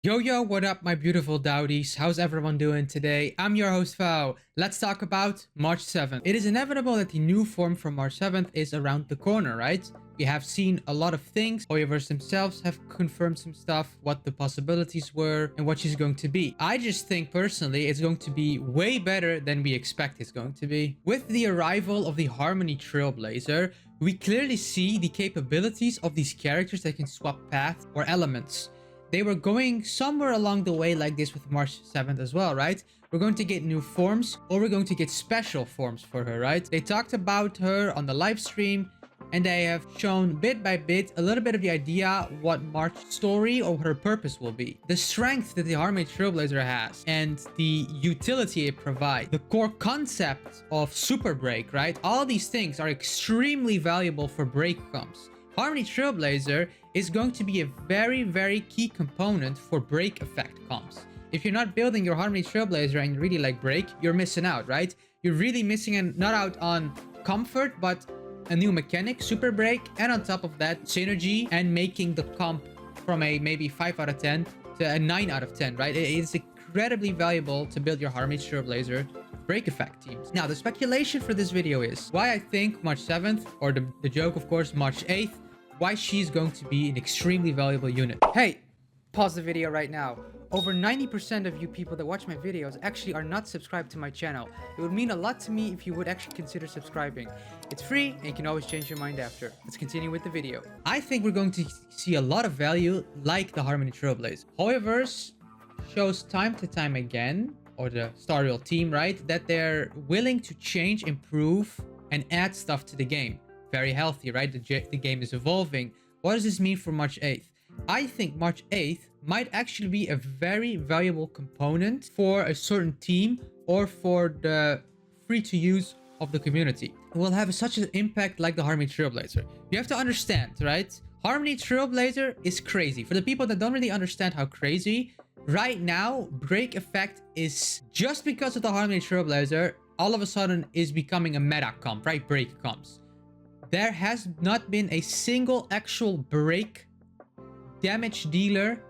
Yo, yo, what up, my beautiful dowdies? How's everyone doing today? I'm your host, Fao. Let's talk about March 7th. It is inevitable that the new form from March 7th is around the corner, right? We have seen a lot of things. Hoyoverse themselves have confirmed some stuff, what the possibilities were, and what she's going to be. I just think, personally, it's going to be way better than we expect it's going to be. With the arrival of the Harmony Trailblazer, we clearly see the capabilities of these characters that can swap paths or elements. They were going somewhere along the way like this with March 7th as well, right? We're going to get new forms, or we're going to get special forms for her, right? They talked about her on the live stream, and they have shown bit by bit a little bit of the idea what March's story or her purpose will be. The strength that the Harmony Trailblazer has, and the utility it provides. The core concept of Super Break, right? All these things are extremely valuable for break comps. Harmony Trailblazer is going to be a very, very key component for break effect comps. If you're not building your Harmony Trailblazer and you really like break, you're missing out, right? You're really missing not out on comfort, but a new mechanic, super break, and on top of that, synergy and making the comp from a maybe 5 out of 10 to a 9 out of 10, right? It is incredibly valuable to build your Harmony Trailblazer break effect teams. Now, the speculation for this video is why I think March 7th, or the joke, of course, March 8th, why she's going to be an extremely valuable unit. Hey, pause the video right now. Over 90% of you people that watch my videos actually are not subscribed to my channel. It would mean a lot to me if you would actually consider subscribing. It's free and you can always change your mind after. Let's continue with the video. I think we're going to see a lot of value like the Harmony Trailblazer. Hoyoverse shows time to time again, or the Star Rail team, right, that they're willing to change, improve, and add stuff to the game. Very healthy, right? The game is evolving. What does this mean for March 8th? I think March 8th might actually be a very valuable component for a certain team or for the free to use of the community. It will have such an impact like the Harmony Trailblazer. You have to understand, right? Harmony Trailblazer is crazy. For the people that don't really understand how crazy, right now, break effect is just because of the Harmony Trailblazer, all of a sudden is becoming a meta comp, right? Break comps. There has not been a single actual break damage dealer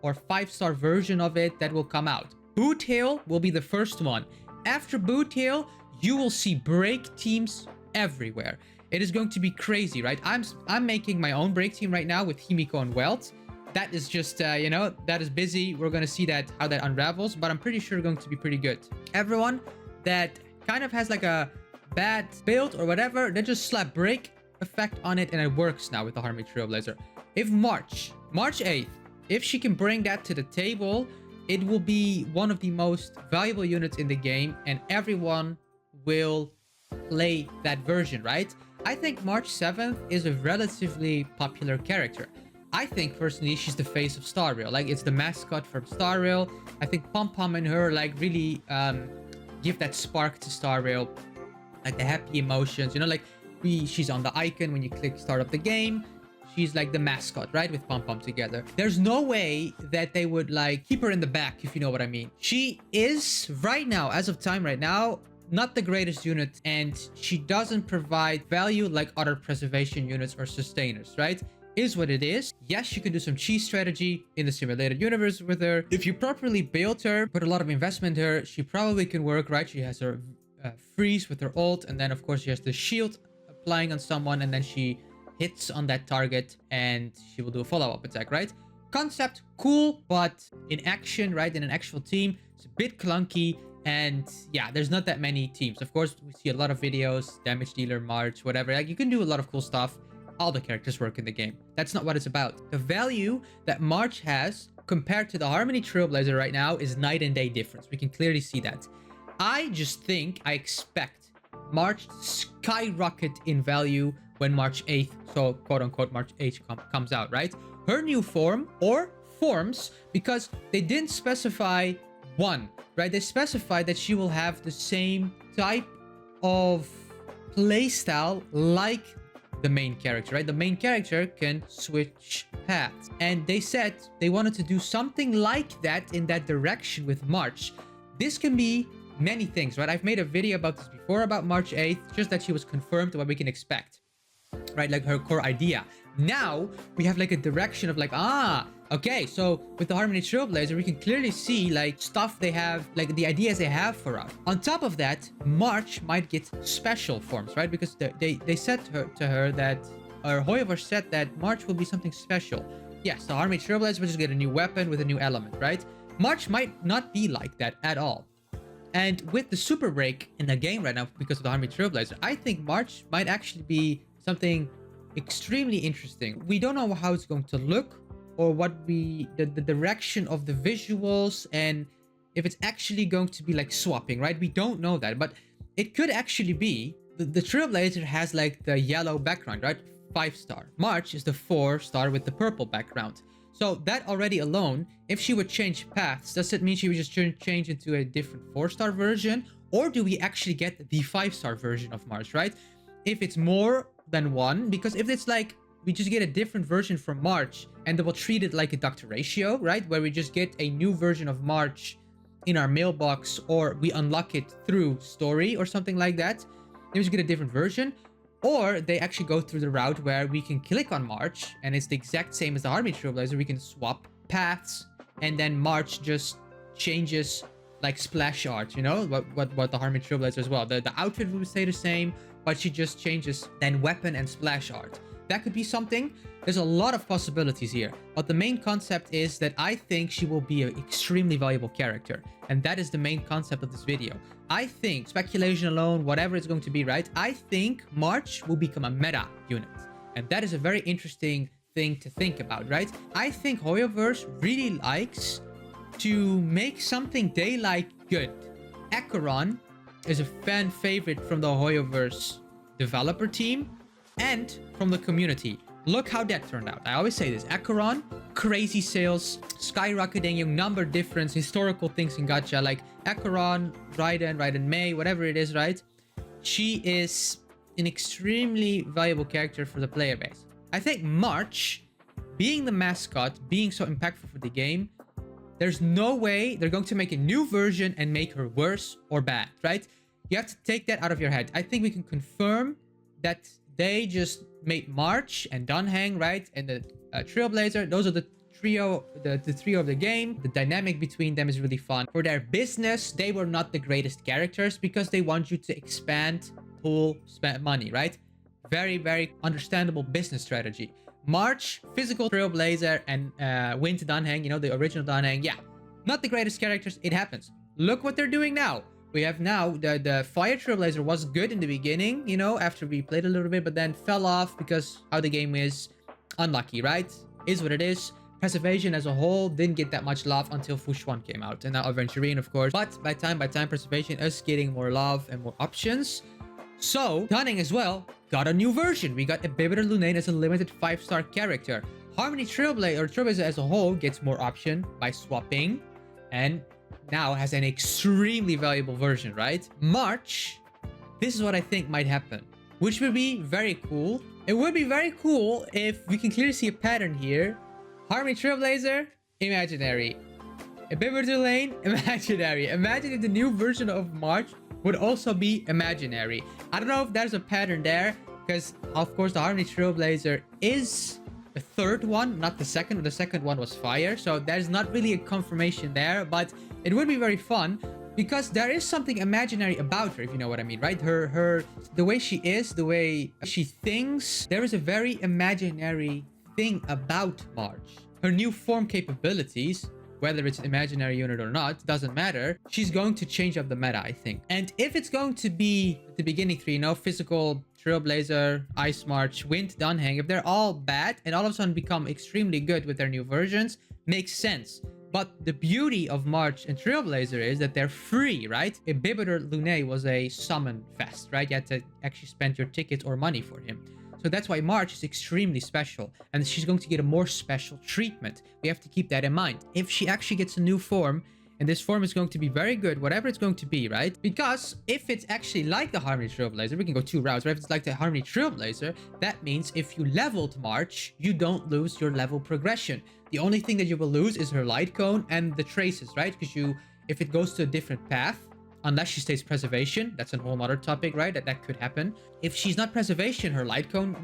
or 5-star version of it that will come out. Boot Hill will be the first one. After Boot Hill, you will see break teams everywhere. It is going to be crazy, right? I'm making my own break team right now with Himiko and Welt. That is just, that is busy. We're going to see that how that unravels, but I'm pretty sure going to be pretty good. Everyone that kind of has like a bad build or whatever, they just slap break effect on it and it works now with the Harmony Trailblazer. If March 8th, if she can bring that to the table, it will be one of the most valuable units in the game and everyone will play that version, right? I think March 7th is a relatively popular character. I think personally she's the face of Star Rail. Like, it's the mascot from Star Rail. I think Pom Pom and her like really give that spark to Star Rail. Like the happy emotions, like she's on the icon when you click start up the game. She's like the mascot, right? With Pom Pom together. There's no way that they would like keep her in the back, if you know what I mean. She is right now, as of time right now, not the greatest unit, and she doesn't provide value like other preservation units or sustainers, right? Is what it is. Yes, you can do some cheese strategy in the simulated universe with her. If you properly build her, put a lot of investment in her, she probably can work, right? She has her freeze with her ult, and then of course she has the shield applying on someone, and then she hits on that target and she will do a follow-up attack, right? Concept cool, but in action, right, in an actual team, it's a bit clunky. And yeah, there's not that many teams. Of course, we see a lot of videos, damage dealer, March, whatever. Like, you can do a lot of cool stuff. All the characters work in the game. That's not what it's about. The value that March has compared to the Harmony Trailblazer right now is night and day difference. We can clearly see that. I expect March to skyrocket in value when March 8th, so quote-unquote March 8th comes out, right? Her new form or forms, because they didn't specify one, right? They specified that she will have the same type of playstyle like the main character, right? The main character can switch paths. And they said they wanted to do something like that in that direction with March. This can be many things, right? I've made a video about this before about March 8th, just that she was confirmed what we can expect, right? Like her core idea. Now we have like a direction of like, Okay, so with the Harmony Trailblazer, we can clearly see like stuff they have, like the ideas they have for us. On top of that, March might get special forms, right? Because they said to her that, or Hoyoverse said that March will be something special. Yes, the Harmony Trailblazer will just get a new weapon with a new element, right? March might not be like that at all. And with the super break in the game right now, because of the Harmony Trailblazer, I think March might actually be something extremely interesting. We don't know how it's going to look, or what the direction of the visuals, and if it's actually going to be like swapping, right? We don't know that, but it could actually be. The Trailblazer has like the yellow background, right? 5-star. March is the 4-star with the purple background. So that already alone, if she would change paths, does it mean she would just change into a different 4-star version? Or do we actually get the 5-star version of March, right? If it's more than one, because if it's like, we just get a different version from March, and they will treat it like a Dr. Ratio, right? Where we just get a new version of March in our mailbox, or we unlock it through story or something like that. Then we just get a different version. Or they actually go through the route where we can click on March, and it's the exact same as the Harmony Trailblazer. We can swap paths, and then March just changes like splash art, you know? What the Harmony Trailblazer as well. The outfit will stay the same, but she just changes then weapon and splash art. That could be something. There's a lot of possibilities here, but the main concept is that I think she will be an extremely valuable character, and that is the main concept of this video. I think, speculation alone, whatever it's going to be, right? I think March will become a meta unit, and that is a very interesting thing to think about, right? I think Hoyoverse really likes to make something they like good. Acheron is a fan favorite from the Hoyoverse developer team and from the community. Look how that turned out. I always say this. Acheron, crazy sales, skyrocketing, number difference, historical things in gacha, like Acheron, Raiden May, whatever it is, right? She is an extremely valuable character for the player base. I think March, being the mascot, being so impactful for the game, there's no way they're going to make a new version and make her worse or bad, right? You have to take that out of your head. I think we can confirm that they just made March and Dunhang, right? And the Trailblazer. Those are the trio, the trio of the game. The dynamic between them is really fun. For their business, they were not the greatest characters because they want you to expand, pool, spend money, right? Very, very understandable business strategy. March, physical Trailblazer, and Wind Dunhang, you know, the original Dunhang. Yeah, not the greatest characters. It happens. Look what they're doing now. We have now the Fire Trailblazer was good in the beginning, you know, after we played a little bit, but then fell off because how the game is. Unlucky, right? Is what it is. Preservation as a whole didn't get that much love until Fushuan came out, and now Aventurine, of course. But by time, Preservation is getting more love and more options. So, Dunning as well got a new version. We got Ibibitor Lunane as a limited 5-star character. Harmony Trailblazer as a whole gets more option by swapping, and now has an extremely valuable version, right? March, this is what I think might happen, which would be very cool. It would be very cool if we can clearly see a pattern here. Harmony Trailblazer, imaginary. Ibibitor Lane, imaginary. Imagine if the new version of March would also be imaginary. I don't know if there's a pattern there, because of course the Harmony Trailblazer is the third one, not the second. The second one was Fire, so there's not really a confirmation there, but it would be very fun because there is something imaginary about her, if you know what I mean, right? The way she is, the way she thinks, there is a very imaginary thing about March. Her new form capabilities, whether it's an imaginary unit or not, doesn't matter. She's going to change up the meta, I think. And if it's going to be the beginning three, you know, physical, Trailblazer, Ice March, Wind, Dunhang, if they're all bad and all of a sudden become extremely good with their new versions, makes sense. But the beauty of March and Trailblazer is that they're free, right? Ibibitor Lune was a summon fest, right? You had to actually spend your ticket or money for him. So that's why March is extremely special, and she's going to get a more special treatment. We have to keep that in mind. If she actually gets a new form, and this form is going to be very good, whatever it's going to be, right? Because if it's actually like the Harmony Trailblazer, we can go two routes, right? If it's like the Harmony Trailblazer, that means if you leveled March, you don't lose your level progression. The only thing that you will lose is her light cone and the traces, right? Because if it goes to a different path, unless she stays Preservation, that's a whole other topic, right? That could happen. If she's not Preservation, her light cone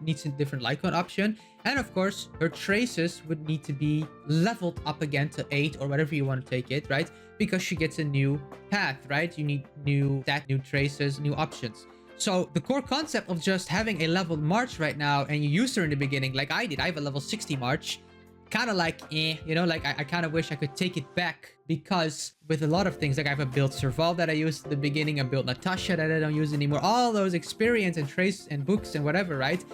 needs a different light cone option. And of course, her traces would need to be leveled up again to 8 or whatever you want to take it, right? Because she gets a new path, right? You need new stat, new traces, new options. So the core concept of just having a leveled March right now, and you use her in the beginning, like I did, I have a level 60 March, kind of like, you know, like I kind of wish I could take it back, because with a lot of things, like I have a build Serval that I used at the beginning, a build Natasha that I don't use anymore, all those experience and trace and books and whatever, right?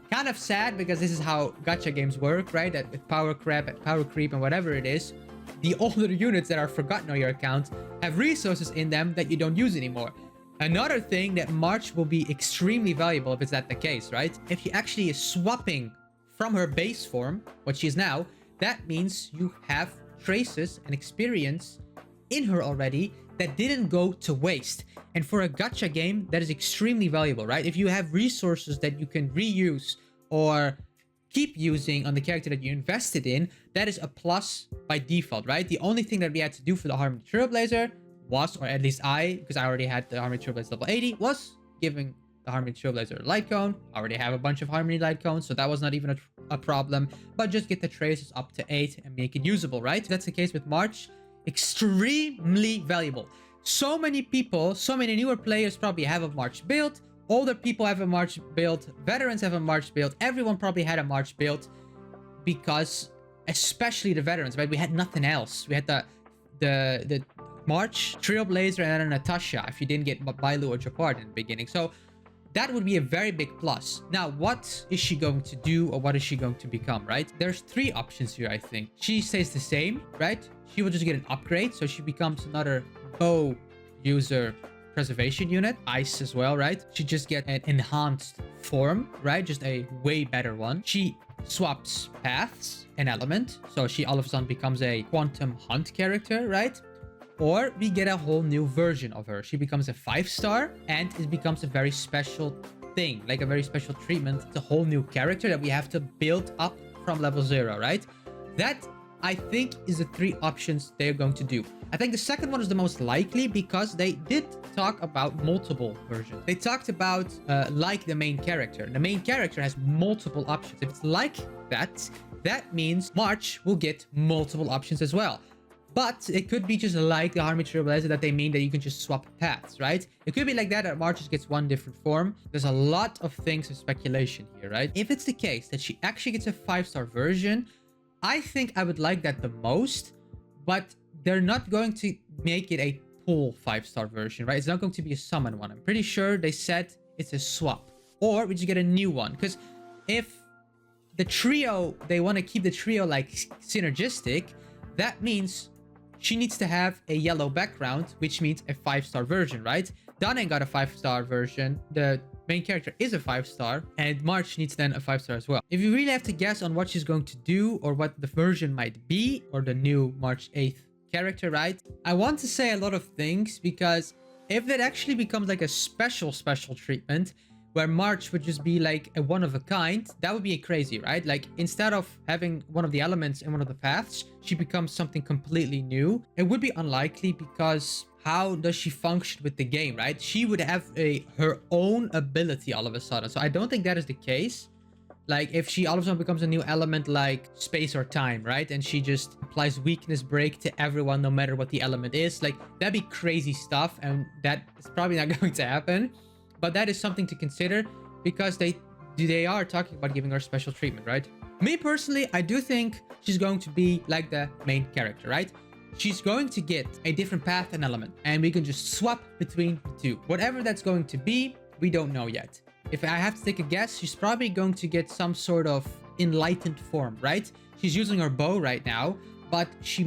Kind of sad, because this is how gacha games work, right? That with power creep and whatever it is, the older units that are forgotten on your account have resources in them that you don't use anymore. Another thing that March will be extremely valuable if it's that the case, right? If she actually is swapping from her base form, what she is now, that means you have traces and experience in her already that didn't go to waste. And for a gacha game, that is extremely valuable, right? If you have resources that you can reuse or keep using on the character that you invested in, that is a plus by default, right? The only thing that we had to do for the Harmony Trailblazer was, or at least I, because I already had the Harmony Trailblazer level 80, was giving the Harmony Trailblazer light cone. I already have a bunch of Harmony light cones, so that was not even a problem. But just get the traces up to 8 and make it usable, right? That's the case with March. Extremely valuable. So many people, so many newer players probably have a March build. Older people have a March build. Veterans have a March build. Everyone probably had a March build, because especially the veterans, right? We had nothing else. We had the March, Trailblazer, and then Natasha if you didn't get Bailu or Japard in the beginning. So that would be a very big plus. Now, what is she going to do, or what is she going to become, right? There's 3 options here, I think. She stays the same, right? She will just get an upgrade, so she becomes another bow user preservation unit. Ice as well, right? She just get an enhanced form, right? Just a way better one. She swaps paths and element, so she all of a sudden becomes a quantum hunt character, right? Or we get a whole new version of her. She becomes a 5-star, and it becomes a very special thing, like a very special treatment. It's a whole new character that we have to build up from level 0, right? That, I think, is the 3 options they're going to do. I think the second one is the most likely, because they did talk about multiple versions. They talked about like the main character. The main character has multiple options. If it's like that, that means March will get multiple options as well. But it could be just like the Harmony Trailblazer, that they mean that you can just swap paths, right? It could be like that March just gets one different form. There's a lot of things of speculation here, right? If it's the case that she actually gets a 5-star version, I think I would like that the most, but they're not going to make it a full 5-star version, right? It's not going to be a summon one. I'm pretty sure they said it's a swap, or we just get a new one. Because if the trio, they want to keep the trio like synergistic, that means she needs to have a yellow background, which means a 5-star version, right? Danen got a 5-star version. The main character is a 5-star, and March needs then a 5-star as well. If you really have to guess on what she's going to do, or what the version might be, or the new March 8th character, right? I want to say a lot of things, because if it actually becomes like a special treatment, where March would just be like a one of a kind, that would be crazy, right? Like, instead of having one of the elements in one of the paths, she becomes something completely new. It would be unlikely, because how does she function with the game, right? She would have her own ability all of a sudden. So I don't think that is the case. Like, if she all of a sudden becomes a new element like space or time, right? And she just applies weakness break to everyone no matter what the element is. Like, that'd be crazy stuff, and that is probably not going to happen. But that is something to consider, because they are talking about giving her special treatment, right? Me personally, I do think she's going to be like the main character, right? She's going to get a different path and element, and we can just swap between the two. Whatever that's going to be, we don't know yet. If I have to take a guess, she's probably going to get some sort of enlightened form, right? She's using her bow right now, but she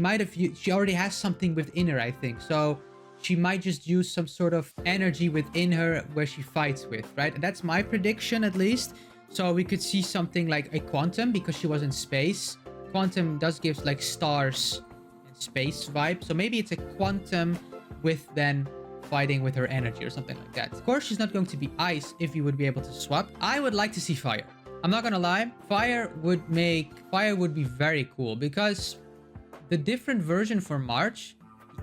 already has something within her, I think. So she might just use some sort of energy within her where she fights with, right? And that's my prediction, at least. So we could see something like a quantum, because she was in space. Quantum does give like stars and space vibe. So maybe it's a quantum with then fighting with her energy or something like that. Of course, she's not going to be ice if you would be able to swap. I would like to see fire. I'm not gonna lie. Fire would be very cool, because the different version for March,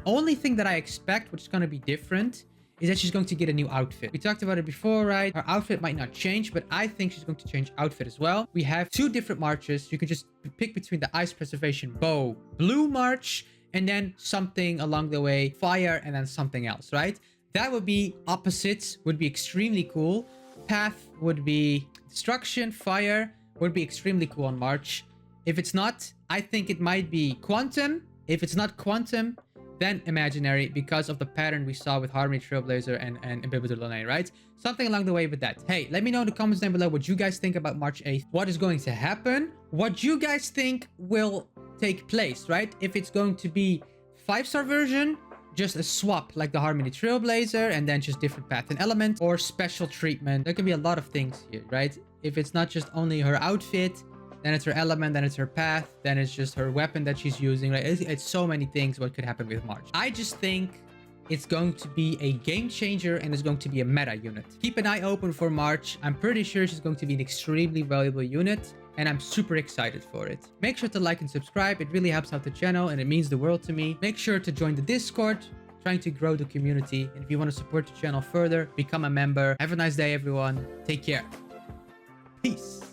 only thing that I expect which is going to be different is that she's going to get a new outfit. We talked about it before, right? Her outfit might not change, but I think she's going to change outfit as well. We have 2 different marches. You can just pick between the Ice Preservation Bow Blue March and then something along the way, fire, and then something else, right? That would be opposites, would be extremely cool. Path would be destruction, fire would be extremely cool on March. If it's not, I think it might be quantum. If it's not quantum, then imaginary, because of the pattern we saw with Harmony Trailblazer and Imbibitor Lene, right? Something along the way with that. Hey, let me know in the comments down below what you guys think about March 8th. What is going to happen? What you guys think will take place, right? If it's going to be 5-star version, just a swap like the Harmony Trailblazer, and then just different path and element, or special treatment. There can be a lot of things here, right? If it's not just only her outfit, then it's her element, then it's her path, then it's just her weapon that she's using, right? It's so many things what could happen with March. I just think it's going to be a game changer and it's going to be a meta unit. Keep an eye open for March. I'm pretty sure she's going to be an extremely valuable unit, and I'm super excited for it. Make sure to like and subscribe. It really helps out the channel and it means the world to me. Make sure to join the Discord, trying to grow the community. And if you want to support the channel further, become a member. Have a nice day, everyone. Take care. Peace.